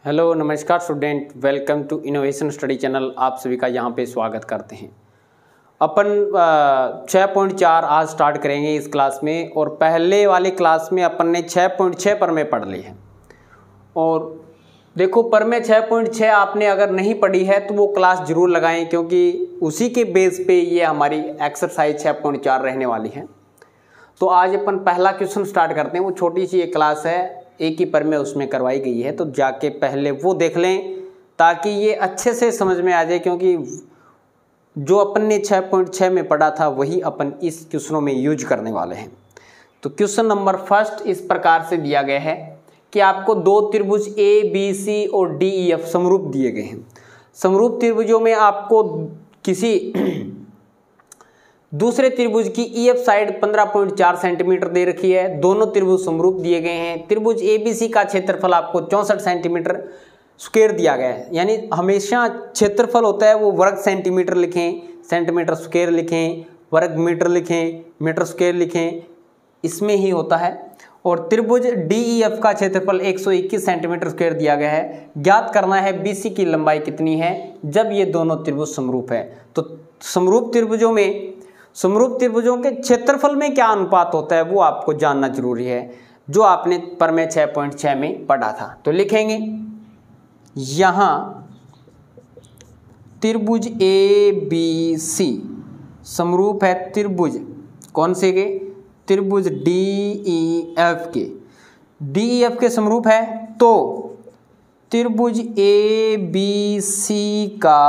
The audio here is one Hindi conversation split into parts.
हेलो नमस्कार student, welcome to innovation study channel. आप सभी का यहाँ पे स्वागत करते हैं। अपन 6.4 आज स्टार्ट करेंगे इस क्लास में, और पहले वाले क्लास में अपन ने 6.6 पर में पढ़ ली है। और देखो, पर में 6.6 आपने अगर नहीं पढ़ी है तो वो क्लास जरूर लगाएं, क्योंकि उसी के बेस पे ये हमारी एक्सरसाइज 6.4 रहने वाली है। तो आज अपन पहला क्वेश्चन स्टार्ट करते हैं। वो छोटी सी एक क्लास है, एक ही पर में उसमें करवाई गई है, तो जाके पहले वो देख लें ताकि ये अच्छे से समझ में आ जाए, क्योंकि जो अपन ने 6.6 में पढ़ा था वही अपन इस क्वेश्चनों में यूज करने वाले हैं। तो क्वेश्चन नंबर फर्स्ट इस प्रकार से दिया गया है कि आपको दो त्रिभुज ए बी सी और डी ई एफ समरूप दिए गए हैं। समरूप त्रिभुजों में आपको किसी दूसरे त्रिभुज की ईएफ साइड 15.4 सेंटीमीटर दे रखी है। दोनों त्रिभुज समरूप दिए गए हैं। त्रिभुज एबीसी का क्षेत्रफल आपको 64 सेंटीमीटर स्क्वायर दिया गया है। यानी हमेशा क्षेत्रफल होता है वो वर्ग सेंटीमीटर लिखें, सेंटीमीटर स्क्वायर लिखें, वर्ग मीटर लिखें, मीटर स्क्वायर लिखें, इसमें ही होता है। और त्रिभुज डीईएफ का क्षेत्रफल 121 सेंटीमीटर स्क्वायर दिया गया है। ज्ञात करना है बीसी की लंबाई कितनी है जब ये दोनों त्रिभुज समरूप है। तो समरूप त्रिभुजों के क्षेत्रफल में क्या अनुपात होता है वो आपको जानना जरूरी है, जो आपने पर में 6.6 में पढ़ा था। तो लिखेंगे यहां त्रिभुज ए बी सी समरूप है त्रिभुज कौन से के? त्रिभुज डी ई एफ के। डी ई एफ के समरूप है तो त्रिभुज ए बी सी का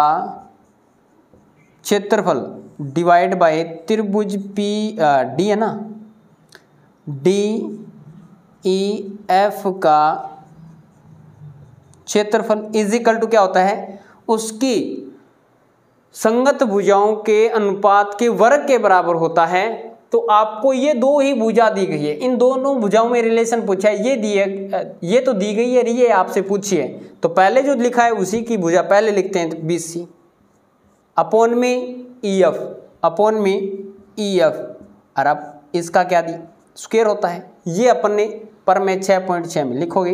क्षेत्रफल डिवाइड बाय त्रिभुज पी डी है ना, डी ई एफ का क्षेत्रफल इज इक्वल टू क्या होता है? उसकी संगत भुजाओं के अनुपात के वर्ग के बराबर होता है। तो आपको ये दो ही भुजा दी गई है, इन दोनों भुजाओं में रिलेशन पूछा है। ये तो दी गई है, ये आपसे पूछिए। तो पहले जो लिखा है उसी की भुजा पहले लिखते हैं, बी सी अपॉन में EF अपॉन में EF, और अब इसका क्या दी? स्क्वायर होता है। ये अपन ने पर में 6.6 में लिखोगे,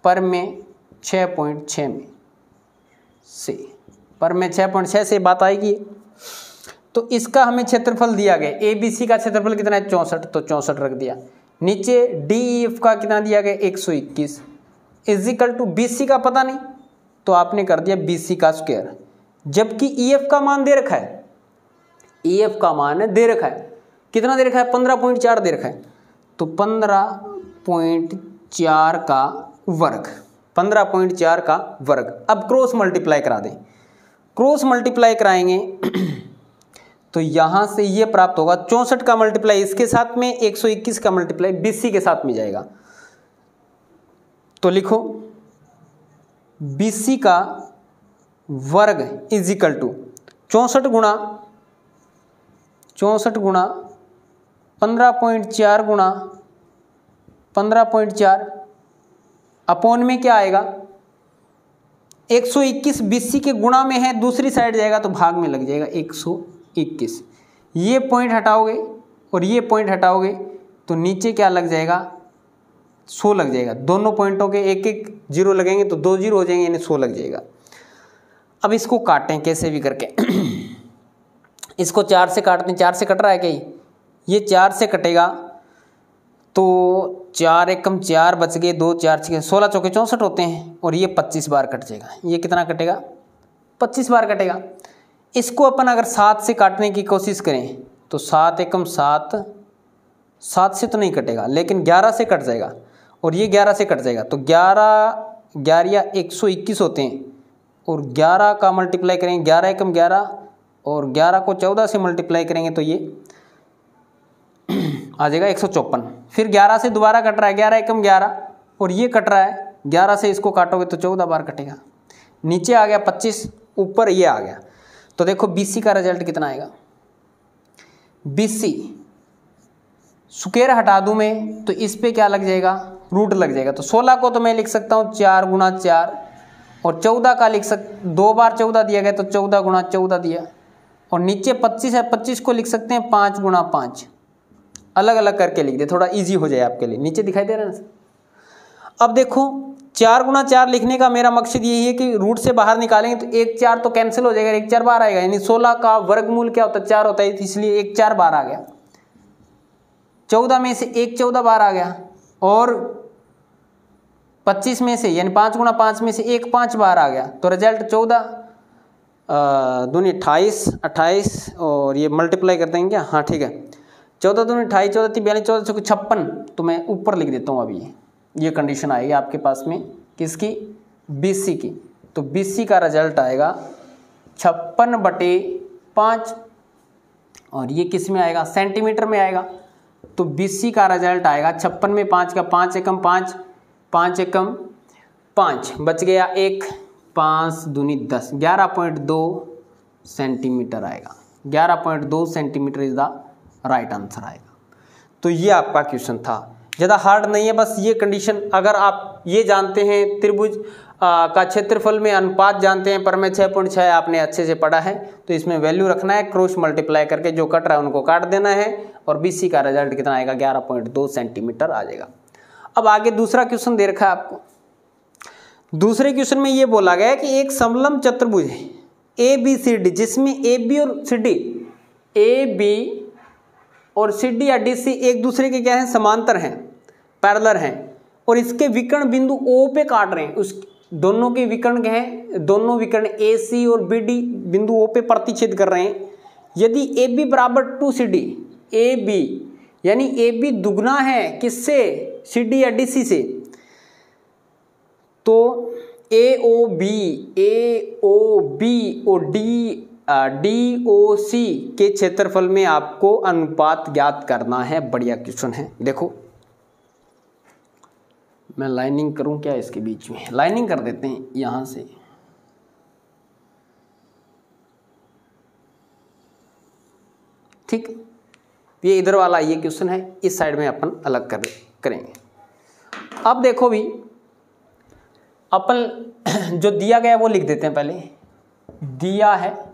पर में 6.6 में से, पर में 6.6 से बात आएगी। तो इसका हमें क्षेत्रफल दिया गया, ABC का क्षेत्रफल कितना है? 64, तो 64 रख दिया। नीचे DEF का कितना दिया गया? 121 इज इक्वल टू BC का पता नहीं, तो आपने कर दिया BC का स्क्वायर। जबकि EF का मान दे रखा है, EF का मान दे रखा है, कितना दे रखा है? 15.4 दे रखा है। तो 15.4 का वर्ग, 15.4 का वर्ग। अब क्रॉस मल्टीप्लाई करा दें, क्रॉस मल्टीप्लाई कराएंगे तो यहां से ये प्राप्त होगा 64 का मल्टीप्लाई इसके साथ में, 121 का मल्टीप्लाई BC के साथ में जाएगा। तो लिखो BC का वर्ग इज इक्वल टू 64 गुणा 15.4 गुणा 15.4 अपॉन में क्या आएगा? 121 BC के गुणा में है, दूसरी साइड जाएगा तो भाग में लग जाएगा 121। ये पॉइंट हटाओगे और ये पॉइंट हटाओगे तो नीचे क्या लग जाएगा? 100 लग जाएगा। दोनों पॉइंटों के एक एक जीरो लगेंगे तो 2 जीरो हो जाएंगे, यानी 100 लग जाएगा। अब इसको काटें कैसे भी करके। इसको 4 से काटते हैं, 4 से कट रहा है क्या? ये 4 से कटेगा तो 4 एकम 4 बच गए, 2 4 6 16 चौके 64 होते हैं, और ये 25 बार कट जाएगा। ये कितना कटेगा? 25 बार कटेगा। इसको अपन अगर 7 से काटने की कोशिश करें तो 7 एकम 7, 7 से तो नहीं कटेगा, लेकिन 11 से कट जाएगा, और ये 11 से कट जाएगा। तो 11 121 होते हैं, और 11 का मल्टीप्लाई करेंगे, 11 एकम 11, और 11 को 14 से मल्टीप्लाई करेंगे तो ये आ जाएगा 154। फिर 11 से दोबारा कट रहा है, 11 एकम 11, और ये कट रहा है 11 से, इसको काटोगे तो 14 बार कटेगा। नीचे आ गया 25, ऊपर ये आ गया। तो देखो BC का रिजल्ट कितना आएगा? BC स्क्वायर हटा दूं मैं तो इस पे क्या लग जाएगा? रूट लग जाएगा। तो 16 को तो मैं लिख सकता हूँ 4 गुणा 4, और 14 का लिख 2 बार 14 दिया गया तो 14 गुणा 14 दिया, और नीचे 25 है, 25 को लिख सकते हैं 5 गुणा 5। अलग अलग करके लिख दे, थोड़ा इजी हो जाए आपके लिए। नीचे दिखाई दे रहा है ना? अब देखो 4 गुणा 4 लिखने का मेरा मकसद यही है कि रूट से बाहर निकालेंगे तो 1 4 तो कैंसिल हो जाएगा, 1 4 बाहर आएगा, यानी 16 का वर्गमूल क्या होता है 4 होता है, इसलिए 1 4 बाहर आ गया। 14 में से 1 14 बाहर आ गया, और 25 में से यानी 5 गुणा 5 में से 1 5 बाहर आ गया। तो रिजल्ट 14 दूनी 28 28 और ये मल्टीप्लाई कर देंगे क्या, हाँ ठीक है, 14 दूनी 28 14 3 42 14 56। तो मैं ऊपर लिख देता हूँ अभी, ये कंडीशन आएगी आपके पास में किसकी, BC की। तो BC का रिजल्ट आएगा 56/5, और ये किस में आएगा, सेंटीमीटर में आएगा। तो BC का रिजल्ट आएगा 56 में 5 का 5 एकम 5 5 एकम 5 बच गया 1 5 दूनी 10 11.2 सेंटीमीटर आएगा। 11.2 centimetre is the right answer आएगा। तो ये आपका क्वेश्चन था, ज़्यादा हार्ड नहीं है, बस ये कंडीशन अगर आप ये जानते हैं त्रिभुज का क्षेत्रफल में अनुपात जानते हैं, पर मैं 6.6 आपने अच्छे से पढ़ा है, तो इसमें वैल्यू रखना है, क्रॉस मल्टीप्लाई करके जो कट रहा है उनको काट देना है, और BC का रिजल्ट कितना आएगा 11.2 सेंटीमीटर आ जाएगा। अब आगे दूसरा क्वेश्चन दे रखा है आपको। दूसरे क्वेश्चन में ये बोला गया है कि एक समलंब चतुर्भुज है ABCD, जिसमें AB और CD या DC एक दूसरे के क्या हैं, समांतर हैं, पैरेलल हैं, और इसके विकर्ण बिंदु O पे काट रहे हैं। उस दोनों के विकर्ण क्या हैं, दोनों विकर्ण AC और BD बिंदु O पे प्रतिच्छेद कर रहे हैं। यदि AB बराबर 2CD, AB यानी AB दुगना है किससे, CD या DC से, तो AOB और DOC के क्षेत्रफल में आपको अनुपात ज्ञात करना है। बढ़िया क्वेश्चन है। देखो मैं लाइनिंग करूं क्या, इसके बीच में लाइनिंग कर देते हैं यहां से, ठीक। ये इधर वाला ये क्वेश्चन है, इस साइड में अपन अलग करेंगे। अब देखो भी, अपन जो दिया गया वो लिख देते हैं। पहले दिया है,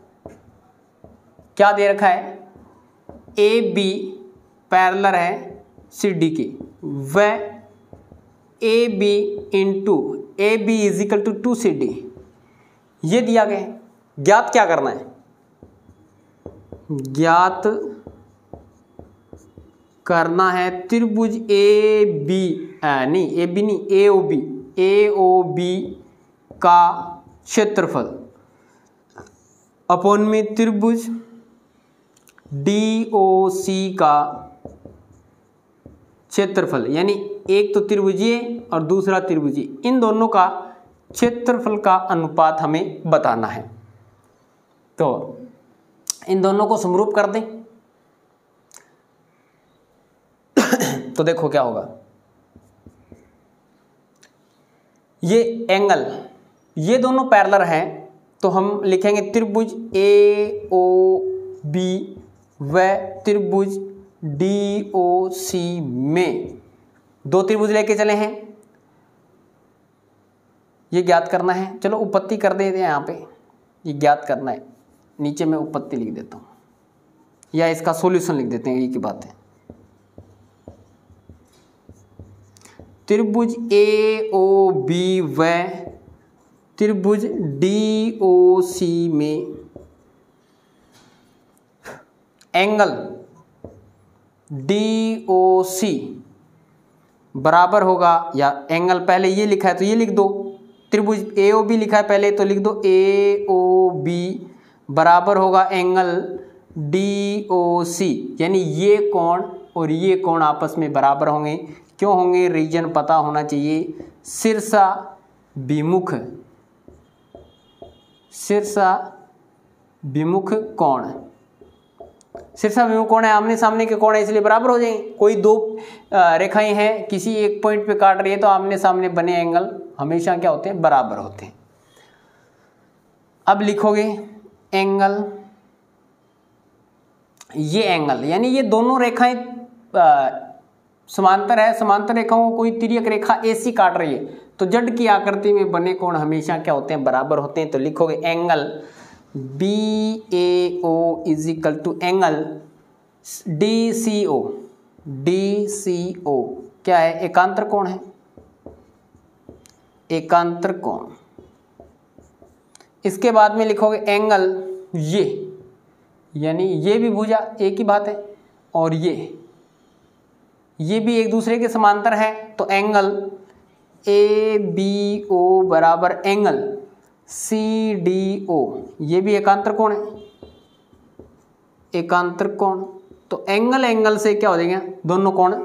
क्या दे रखा है, AB पैरेलल है CD की, वह AB into AB is equal to 2CD, ये दिया गया है। ज्ञात क्या करना है, ज्ञात करना है त्रिभुज AOB का क्षेत्रफल अपॉन में त्रिभुज DOC का क्षेत्रफल, यानी एक तो त्रिभुजीय और दूसरा त्रिभुजीय, इन दोनों का क्षेत्रफल का अनुपात हमें बताना है। तो इन दोनों को समरूप कर दें तो देखो क्या होगा, ये एंगल, ये दोनों पैरेलल हैं, तो हम लिखेंगे त्रिभुज AOB व त्रिभुज DOC में दो त्रिभुज लेके चले हैं, ये ज्ञात करना है। चलो उपपत्ति कर देते हैं, यहाँ पे ये ज्ञात करना है, नीचे मैं उपपत्ति लिख देता हूँ या इसका सॉल्यूशन लिख देते हैं, ये की बात है। त्रिभुज AOB व त्रिभुज DOC में एंगल DOC बराबर होगा, या एंगल पहले ये लिखा है तो ये लिख दो, त्रिभुज AOB लिखा है पहले तो लिख दो AOB बराबर होगा एंगल DOC, यानी ये कोण और ये कोण आपस में बराबर होंगे। क्यों होंगे, रीजन पता होना चाहिए। शीर्षा विमुख कोण, शीर्षा विमुख कोण है, आमने सामने के कोण है, इसलिए बराबर हो जाएंगे। कोई दो रेखाएं हैं किसी एक पॉइंट पे काट रही है तो आमने सामने बने एंगल हमेशा क्या होते हैं, बराबर होते हैं। अब लिखोगे एंगल, ये एंगल यानी ये दोनों रेखाएं समांतर है, समांतर रेखाओं को कोई तिर्यक रेखा AC काट रही है तो जड़ की आकृति में बने कोण हमेशा क्या होते हैं, बराबर होते हैं। तो लिखोगे angle BAO is equal to angle DCO क्या है, एकांतर कोण है, एकांतर कोण। इसके बाद में लिखोगे एंगल ये, यानी ये भी भुजा एक ही बात है, और ये भी एक दूसरे के समांतर है, तो एंगल ABO बराबर एंगल CDO, ये भी एकांतर कोण है, एकांतर कोण। तो एंगल से क्या हो जाएंगे, दोनों कोण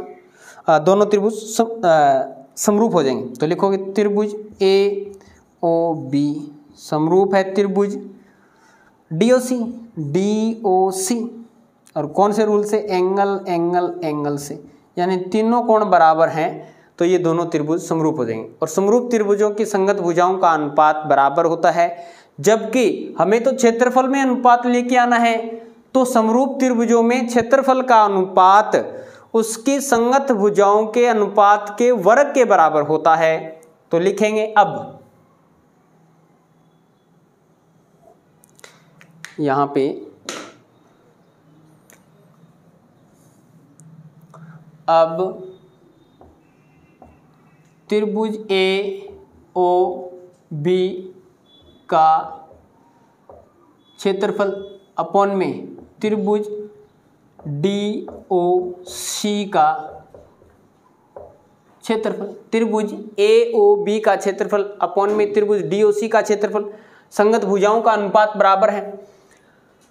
दोनों त्रिभुज समरूप हो जाएंगे। तो लिखोगे त्रिभुज AOB समरूप है त्रिभुज DOC, और कौन से रूल से, एंगल से, यानी तीनों कोण बराबर हैं तो ये दोनों त्रिभुज समरूप हो जाएंगे। और समरूप त्रिभुजों की संगत भुजाओं का अनुपात बराबर होता है, जबकि हमें तो क्षेत्रफल में अनुपात लेके आना है, तो समरूप त्रिभुजों में क्षेत्रफल का अनुपात उसकी संगत भुजाओं के अनुपात के वर्ग के बराबर होता है। तो लिखेंगे अब यहां पे अब त्रिभुज AOB का क्षेत्रफल अपॉन में त्रिभुज DOC का क्षेत्रफल, त्रिभुज AOB का क्षेत्रफल अपॉन में त्रिभुज DOC का क्षेत्रफल, संगत भुजाओं का अनुपात बराबर है,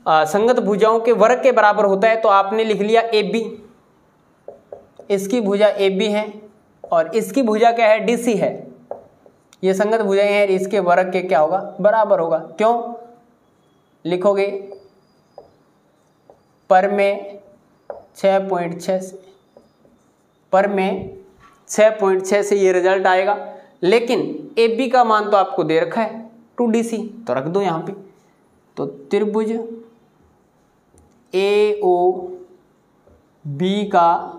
संगत भुजाओं के वर्ग के बराबर होता है। तो आपने लिख लिया AB, इसकी भुजा AB है और इसकी भुजा क्या है, DC है, ये संगत भुजाएं हैं, इसके वर्ग के क्या होगा, बराबर होगा। क्यों लिखोगे, पर में 6.6 पर में 6.6 से ये रिजल्ट आएगा, लेकिन AB का मान तो आपको दे रखा है 2DC, तो रख दो यहाँ पे। तो त्रिभुज AOB का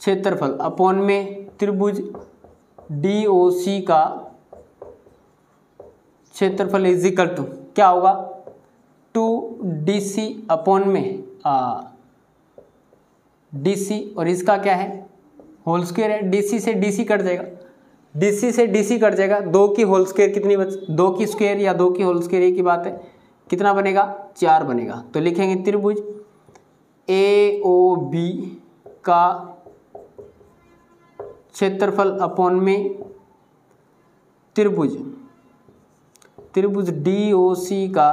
क्षेत्रफल अपॉन में त्रिभुज DOC का क्षेत्रफल इज इक्वल टू क्या होगा, 2DC अपॉन में DC, और इसका क्या है, होल स्क्वायर है, DC से DC कट जाएगा, DC से DC कट जाएगा, 2 की होल स्क्वायर कितनी 2 की स्क्वायर या 2 की होल स्क्वायर एक ही बात है, कितना बनेगा, 4 बनेगा। तो लिखेंगे त्रिभुज AOB का क्षेत्रफल अपॉन में त्रिभुज DOC का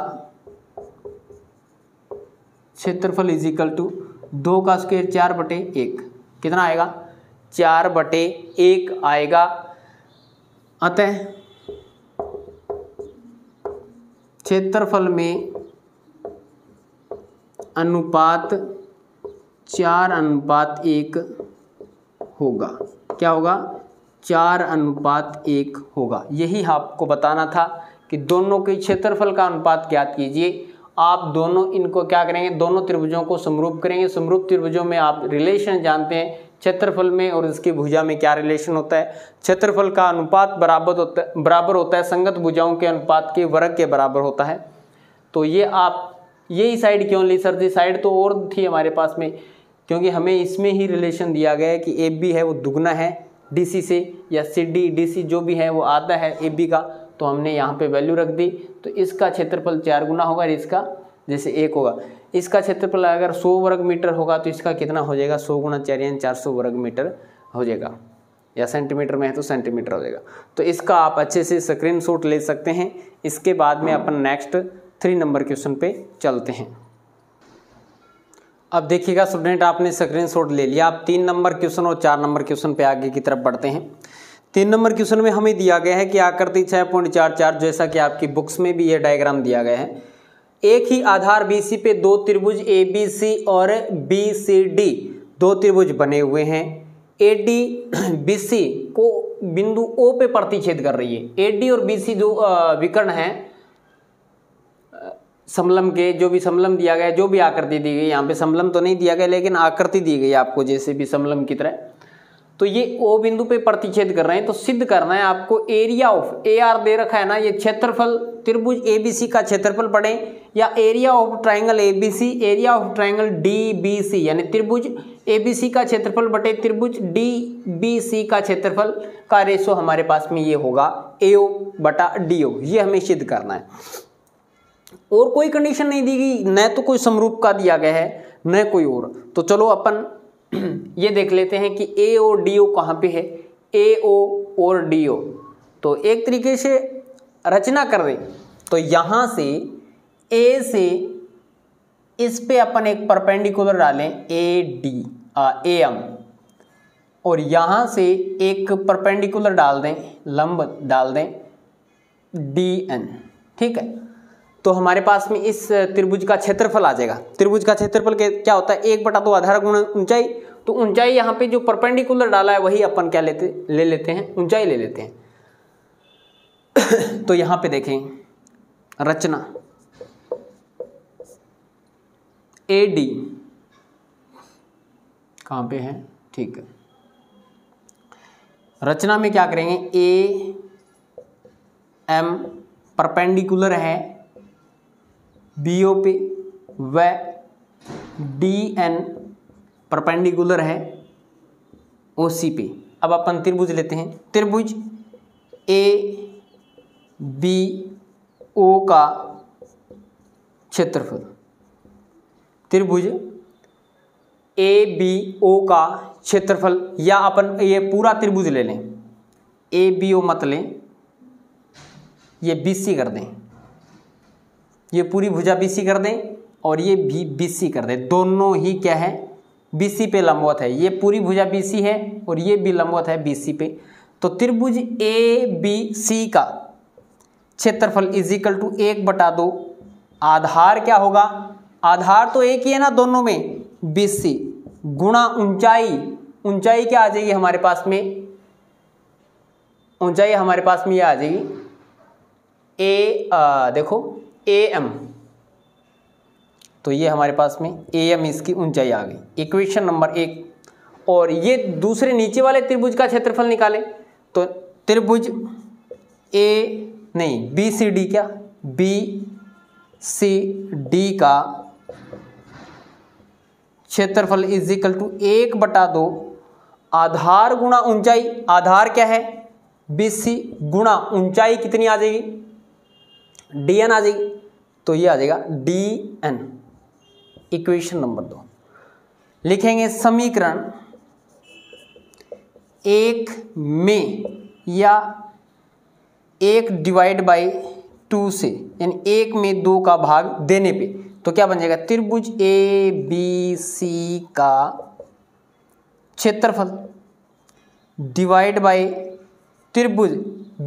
क्षेत्रफल इज इक्वल टू 2 का स्क्वायर 4/1, कितना आएगा, 4/1 आएगा। अतः क्षेत्रफल में अनुपात 4:1 होगा, क्या होगा, 4:1 होगा। यही आपको बताना था कि दोनों के क्षेत्रफल का अनुपात ज्ञात कीजिए। आप दोनों इनको क्या करेंगे, दोनों त्रिभुजों को समरूप करेंगे। समरूप त्रिभुजों में आप रिलेशन जानते हैं, क्षेत्रफल में और इसकी भुजा में क्या रिलेशन होता है, क्षेत्रफल का अनुपात बराबर होता है संगत भुजाओं के अनुपात के वर्ग के बराबर होता है। तो ये आप यही साइड क्यों ली सर जी, साइड तो और थी हमारे पास में, क्योंकि हमें इसमें ही रिलेशन दिया गया है कि AB है वो दुगना है DC से, या CD DC जो भी है वो आधा है AB का, तो हमने यहाँ पे वैल्यू रख दी। तो इसका क्षेत्रफल 4 गुना होगा और इसका जैसे 1 होगा। इसका क्षेत्रफल अगर 100 वर्ग मीटर होगा तो इसका कितना हो जाएगा, 100 गुना 4 यानी 400 वर्ग मीटर हो जाएगा, या सेंटीमीटर में है तो सेंटीमीटर हो जाएगा। तो इसका आप अच्छे से स्क्रीनशॉट ले सकते हैं। इसके बाद में अपन नेक्स्ट 3 नंबर क्वेश्चन पे चलते हैं। अब देखिएगा स्टूडेंट, आपने स्क्रीनशॉट ले लिया। आप 3 नंबर क्वेश्चन और 4 नंबर क्वेश्चन पे आगे की तरफ बढ़ते हैं। 3 नंबर क्वेश्चन में हमें दिया गया है कि आकृति 6.44, जैसा कि आपकी बुक्स में भी ये डायग्राम दिया गया है। एक ही आधार BC पे 2 त्रिभुज ABC और BCD 2 त्रिभुज बने हुए हैं। AD BC को बिंदु O पे प्रतिच्छेद कर रही है। AD और BC जो विकर्ण हैं समलम के, जो भी समलम दिया गया है, जो भी आकृति दी गई, यहाँ पे समलम तो नहीं दिया गया लेकिन आकृति दी गई आपको जैसे भी समलम की तरह। तो ये O बिंदु पे प्रतिच्छेद कर रहे हैं, तो सिद्ध करना है आपको एरिया ऑफ AR दे रखा है ना, ये क्षेत्रफल त्रिभुज ABC का क्षेत्रफल पढ़ें, या area of triangle ABC, area of triangle DBC, यानी त्रिभुज ABC का क्षेत्रफल बटे त्रिभुज DBC का क्षेत्रफल का रेशो हमारे पास में ये होगा AO बटा DO। ये हमें सिद्ध करना है, और कोई कंडीशन नहीं दी गई, न तो कोई समरूप का दिया गया है न कोई और। तो चलो अपन ये देख लेते हैं कि AO DO कहाँ पे है, AO और DO। तो एक तरीके से रचना कर दें, तो यहाँ से A से इस पे अपन एक परपेंडिकुलर डालें AM, और यहाँ से एक परपेंडिकुलर डाल दें, लंब डाल दें DN। ठीक है, तो हमारे पास में इस त्रिभुज का क्षेत्रफल आ जाएगा। त्रिभुज का क्षेत्रफल क्या होता है, 1/2 आधार गुणा ऊंचाई। तो ऊंचाई यहाँ पे जो परपेंडिकुलर डाला है वही अपन क्या ले लेते हैं, ऊंचाई ले लेते हैं। तो यहाँ पे देखें रचना AD कहाँ पे है, ठीक है। रचना में क्या करेंगे, AM परपेंडिकुलर है BO पे, व DN परपेंडिकुलर है OC पे। अब अपन त्रिभुज लेते हैं, त्रिभुज ABO का क्षेत्रफल, त्रिभुज ABO का क्षेत्रफल, या अपन ये पूरा त्रिभुज ले लें, ABO मत लें, ये BC कर दें, ये पूरी भुजा BC कर दें, और ये भी BC कर दें। दोनों ही क्या है, BC पे लंबवत है। ये पूरी भुजा BC है और ये भी लंबवत है BC पे। तो त्रिभुज ABC का क्षेत्रफल इज इक्वल टू 1/2, आधार क्या होगा, आधार तो एक ही है ना दोनों में, BC गुणा ऊंचाई। ऊंचाई क्या आ जाएगी हमारे पास में, ऊंचाई हमारे पास में ये आ जाएगी देखो AM। तो ये हमारे पास में AM इसकी ऊंचाई आ गई, इक्वेशन नंबर 1। और ये दूसरे नीचे वाले त्रिभुज का क्षेत्रफल निकालें, तो त्रिभुज BCD क्या, BCD का क्षेत्रफल इज इक्वल टू 1/2 आधार गुणा ऊंचाई। आधार क्या है BC, गुणा ऊंचाई कितनी आ जाएगी, DN आ जाएगी। तो ये आ जाएगा DN, इक्वेशन नंबर 2। लिखेंगे समीकरण 1 में, या 1/2 से, यानी 1 में 2 का भाग देने पे, तो क्या बन जाएगा, त्रिभुज ABC का क्षेत्रफल डिवाइड बाय त्रिभुज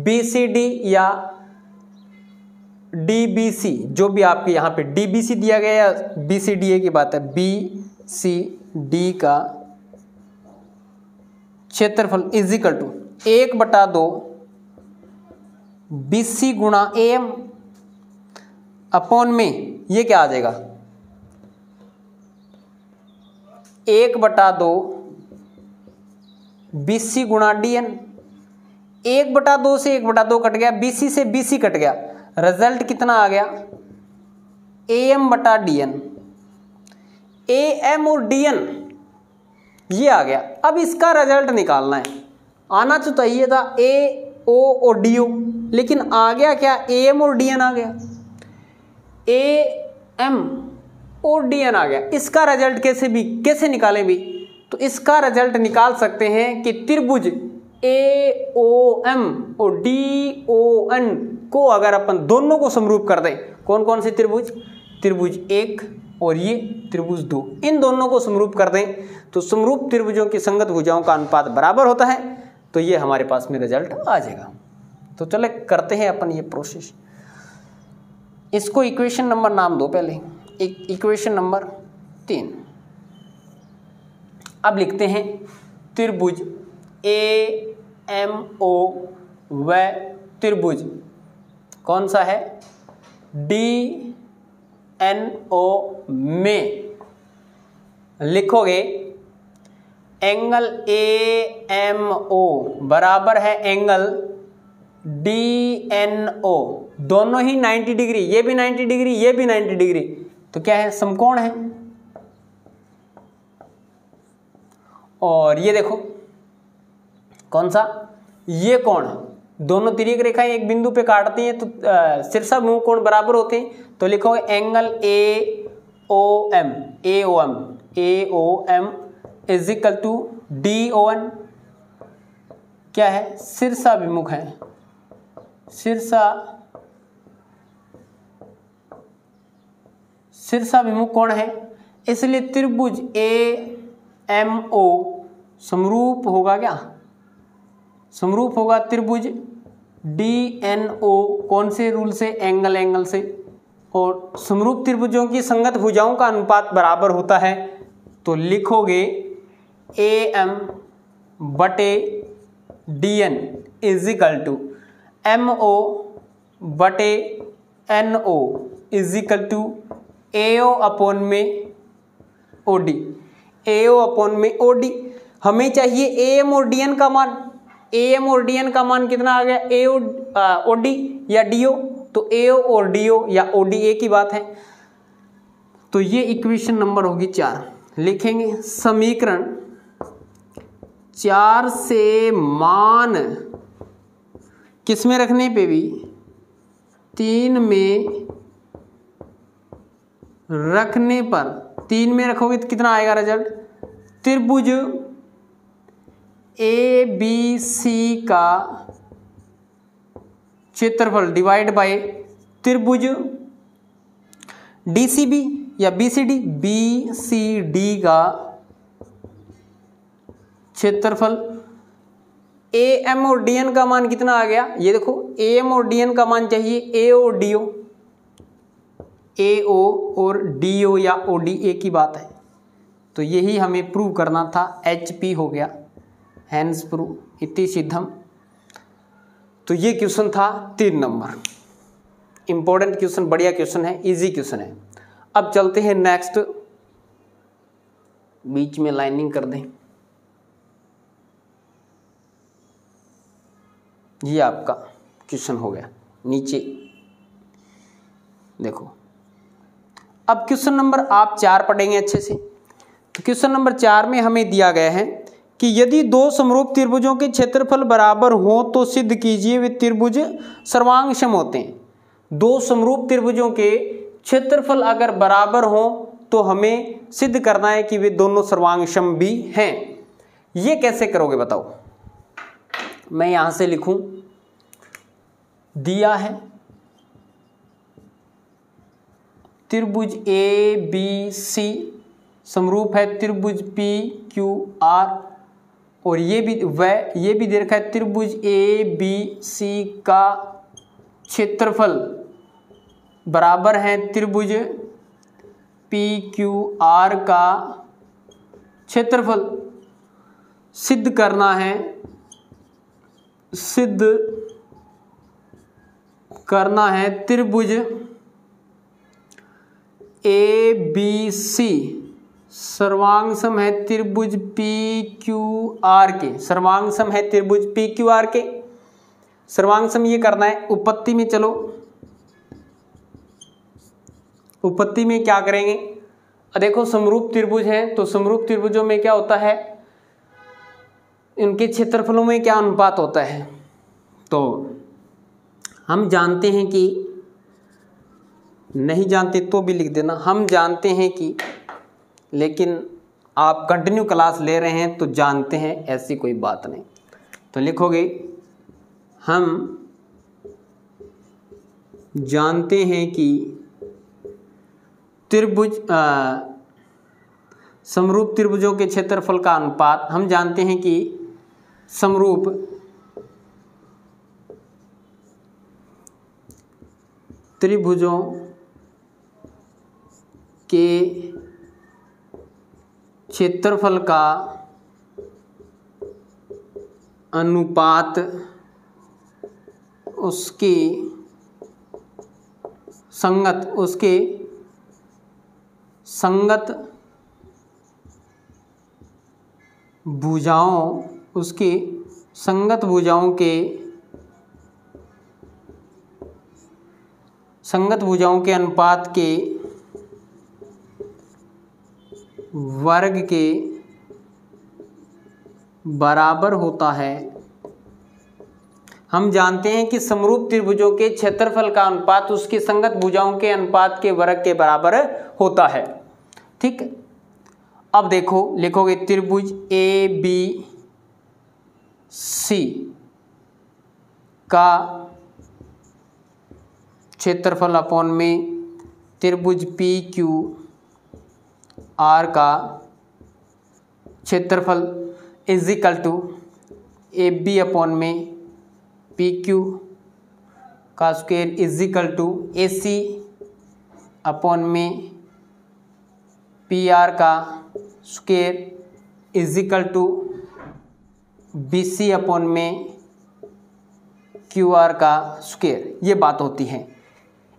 BCD या DBC, जो भी आपके यहाँ पे DBC दिया गया या BCDA की बात है, BCD का क्षेत्रफल इज इक्वल टू 1/2 BC गुणा AM अपॉन में, ये क्या आ जाएगा 1/2 BC गुणा DN। 1/2 से 1/2 कट गया, BC से BC कट गया, रिजल्ट कितना आ गया AM बटा DN। AM और DN ये आ गया। अब इसका रिजल्ट निकालना है, आना तो चाहिए था AO और DO, लेकिन आ गया क्या, AM और DN आ गया, AM और DN आ गया। इसका रिजल्ट कैसे निकालें भी, तो इसका रिजल्ट निकाल सकते हैं कि त्रिभुज AOM और DON को अगर अपन दोनों को समरूप कर दें, कौन कौन से त्रिभुज, त्रिभुज 1 और ये त्रिभुज 2, इन दोनों को समरूप कर दें, तो समरूप त्रिभुजों की संगत भुजाओं का अनुपात बराबर होता है। तो ये हमारे पास में रिजल्ट आ जाएगा। तो चले करते हैं अपन ये प्रोसेस। इसको इक्वेशन नंबर नाम दो पहले, इक्वेशन नंबर 3। अब लिखते हैं त्रिभुज AMO व त्रिभुज कौन सा है DNO में लिखोगे एंगल AMO बराबर है एंगल DNO, दोनों ही 90 डिग्री, ये भी 90 डिग्री, ये भी 90 डिग्री, तो क्या है, समकोण है। और ये देखो कौन सा, ये कोण, दोनों तिर्यक रेखाएं एक बिंदु पे काटती हैं तो शीर्षाभिमुख कोण बराबर होते हैं, तो लिखो angle AOM is equal to DON, क्या है, शीर्षाभिमुख है, शीर्षाभिमुख कोण है, इसलिए त्रिभुज AMO समरूप होगा, क्या समरूप होगा त्रिभुज DNO, कौन से रूल से, एंगल से। और समरूप त्रिभुजों की संगत भुजाओं का अनुपात बराबर होता है, तो लिखोगे AM बटे DN is equal to MO बटे NO is equal to AO upon में OD, AO अपॉन में OD। हमें चाहिए AM और DN का मान, AM और DN का मान कितना आ गया, AO OD या DO, तो AO और DO या OD एक ही बात है। तो ये इक्वेशन नंबर होगी 4, लिखेंगे समीकरण 4 से मान किस में रखने पे भी, 3 में रखने पर, 3 में रखोगे तो कितना आएगा रिजल्ट, त्रिभुज ABC का क्षेत्रफल डिवाइड बाय त्रिभुज DCB या BCD का क्षेत्रफल। AM और DN का मान कितना आ गया, ये देखो AM और DN का मान चाहिए AO और DO या OD एक ही बात है, तो यही हमें प्रूव करना था, HP हो गया, हैंस प्रूव इति सिद्धम। तो ये क्वेश्चन था 3 नंबर, इंपॉर्टेंट क्वेश्चन, बढ़िया क्वेश्चन है, इजी क्वेश्चन है। अब चलते हैं नेक्स्ट, बीच में लाइनिंग कर दें, ये आपका क्वेश्चन हो गया, नीचे देखो। अब क्वेश्चन नंबर आप 4 पढ़ेंगे अच्छे से। तो क्वेश्चन नंबर 4 में हमें दिया गया है कि यदि 2 समरूप त्रिभुजों के क्षेत्रफल बराबर हो तो सिद्ध कीजिए वे त्रिभुज सर्वांगसम होते हैं। 2 समरूप त्रिभुजों के क्षेत्रफल अगर बराबर हो तो हमें सिद्ध करना है कि वे दोनों सर्वांगसम भी हैं। ये कैसे करोगे बताओ, मैं यहां से लिखूं, दिया है त्रिभुज ABC समरूप है त्रिभुज PQR, और ये भी दे रखा है त्रिभुज ABC का क्षेत्रफल बराबर है त्रिभुज PQR का क्षेत्रफल। सिद्ध करना है त्रिभुज ABC सर्वांगसम है त्रिभुज PQR के, सर्वांगसम है त्रिभुज PQR के, सर्वांगसम ये करना है। उपपत्ति में चलो, उपपत्ति में क्या करेंगे, देखो समरूप त्रिभुज हैं तो समरूप त्रिभुजों में क्या होता है, इनके क्षेत्रफलों में क्या अनुपात होता है। तो हम जानते हैं कि, नहीं जानते तो भी लिख देना, हम जानते हैं कि, लेकिन आप कंटिन्यू क्लास ले रहे हैं तो जानते हैं, ऐसी कोई बात नहीं। तो लिखोगे हम जानते हैं कि त्रिभुज समरूप त्रिभुजों के क्षेत्रफल का अनुपात, हम जानते हैं कि समरूप त्रिभुजों के क्षेत्रफल का अनुपात उसके संगत भुजाओं, उसकी संगत भुजाओं के अनुपात के वर्ग के बराबर होता है। हम जानते हैं कि समरूप त्रिभुजों के क्षेत्रफल का अनुपात उसकी संगत भुजाओं के अनुपात के वर्ग के बराबर होता है। ठीक, अब देखो लिखोगे त्रिभुज ABC का क्षेत्रफल अपॉन में त्रिभुज PQR का क्षेत्रफल is equal to AB upon में PQ का square is equal to AC upon में PR का square is equal to BC upon में QR का स्क्वायर। ये बात होती है।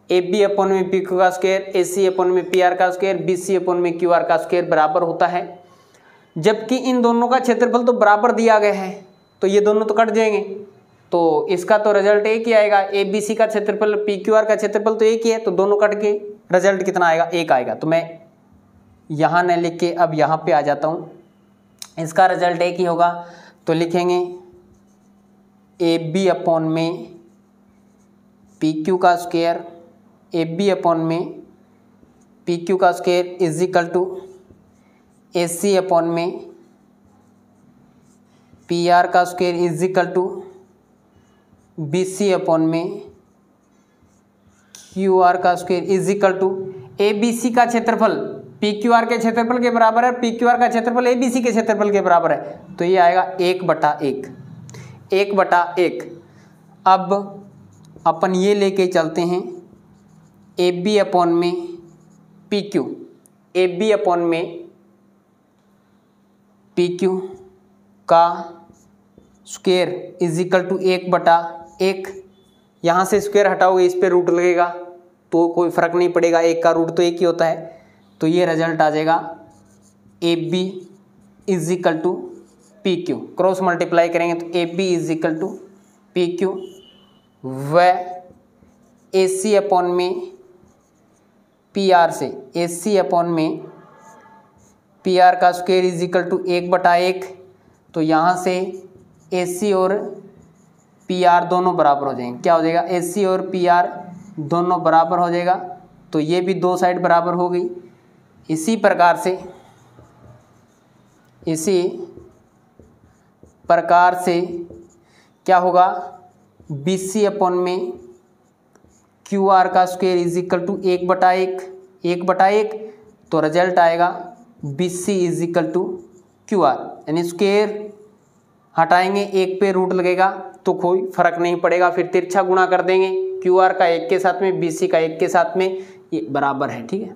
AB अपॉन में PQ का स्क्वायर, AC अपॉन में PR का स्क्वायर, BC अपॉन में QR का स्क्वायर बराबर होता है। जबकि इन दोनों का क्षेत्रफल तो बराबर दिया गया है, तो ये दोनों तो कट जाएंगे, तो इसका तो रिजल्ट एक ही आएगा। ABC का क्षेत्रफल PQR का क्षेत्रफल तो एक ही है, तो दोनों कट के रिजल्ट कितना आएगा? एक आएगा। तो मैं यहाँ न लिख के अब यहाँ पे आ जाता हूँ। इसका रिजल्ट एक ही होगा, तो लिखेंगे AB अपॉन में PQ का स्क्वायर, AB अपॉन में PQ का square is equal to AC upon में PR का square is equal to BC upon में QR का square is equal to ABC का क्षेत्रफल PQR के क्षेत्रफल के बराबर है, PQR का क्षेत्रफल ABC के क्षेत्रफल के बराबर है, तो ये आएगा 1/1, 1/1। अब अपन ये लेके चलते हैं AB अपॉन में PQ, AB अपॉन में PQ का स्क्वायर इज इक्वल टू 1/1। यहाँ से स्क्वायर हटाओगे, इस पे रूट लगेगा तो कोई फर्क नहीं पड़ेगा, एक का रूट तो एक ही होता है। तो ये रिजल्ट आ जाएगा AB is equal to PQ। Cross multiply करेंगे तो AB is equal to PQ व AC अपॉन में PR से, AC अपॉन में PR का स्क्वायर इज इक्वल टू 1/1। तो यहाँ से AC और PR दोनों बराबर हो जाएंगे। क्या हो जाएगा? AC और PR दोनों बराबर हो जाएगा, तो ये भी दो साइड बराबर हो गई। इसी प्रकार से क्या होगा? BC अपॉन में QR का स्क्वायर इज इक्वल टू 1/1, तो रिजल्ट आएगा BC is equal to QR, यानी स्क्वायर हटाएंगे, एक पे रूट लगेगा तो कोई फर्क नहीं पड़ेगा, फिर तिरछा गुणा कर देंगे, QR का एक के साथ में, BC का एक के साथ में, ये बराबर है। ठीक है,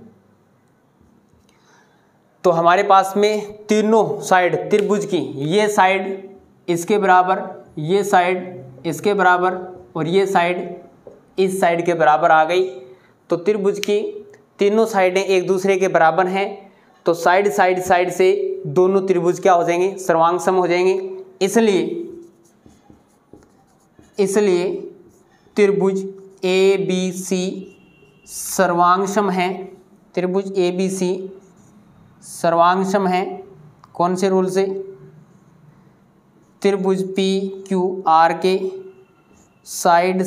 तो हमारे पास में तीनों साइड त्रिभुज की, ये साइड इसके बराबर, ये साइड इसके बराबर और ये साइड इस साइड के बराबर आ गई। तो त्रिभुज की तीनों साइडें एक दूसरे के बराबर हैं, तो साइड से दोनों त्रिभुज क्या हो जाएंगे? सर्वांग हो जाएंगे। इसलिए त्रिभुज ABC सर्वांग है। त्रिभुज ABC सर्वांग है कौन से रूल से? त्रिभुज PQR के साइड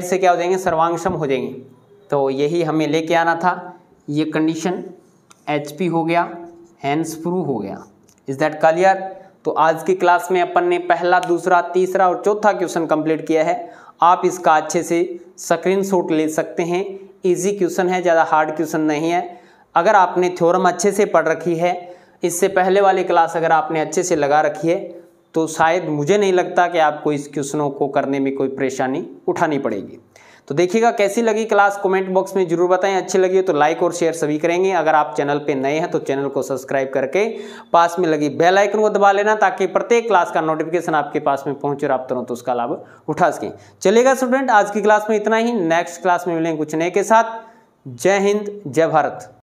से क्या हो जाएंगे? सर्वांगसम हो जाएंगे। तो यही हमें लेके आना था, ये कंडीशन HP हो गया, हैंस प्रूव हो गया। Is that clear? तो आज की क्लास में अपन ने पहला, दूसरा, तीसरा और चौथा क्वेश्चन कंप्लीट किया है। आप इसका अच्छे से स्क्रीनशॉट ले सकते हैं। इजी क्वेश्चन है, ज़्यादा हार्ड क्वेश्चन नहीं है। अगर आपने थ्योरम अच्छे से पढ़ रखी है, इससे पहले वाली क्लास अगर आपने अच्छे से लगा रखी है, तो शायद मुझे नहीं लगता कि आपको इस क्वेश्चनों को करने में कोई परेशानी उठानी पड़ेगी। तो देखिएगा कैसी लगी क्लास, कमेंट बॉक्स में जरूर बताएं। अच्छी लगी हो तो लाइक और शेयर सभी करेंगे। अगर आप चैनल पे नए हैं तो चैनल को सब्सक्राइब करके पास में लगी बेल आइकन को दबा लेना, ताकि प्रत्येक क्लास का नोटिफिकेशन आपके पास में पहुंचे और आप तुरंत उसका लाभ उठा सकें। चलेगा स्टूडेंट, आज की क्लास में इतना ही। नेक्स्ट क्लास में मिलेंगे कुछ नए के साथ। जय हिंद, जय भारत।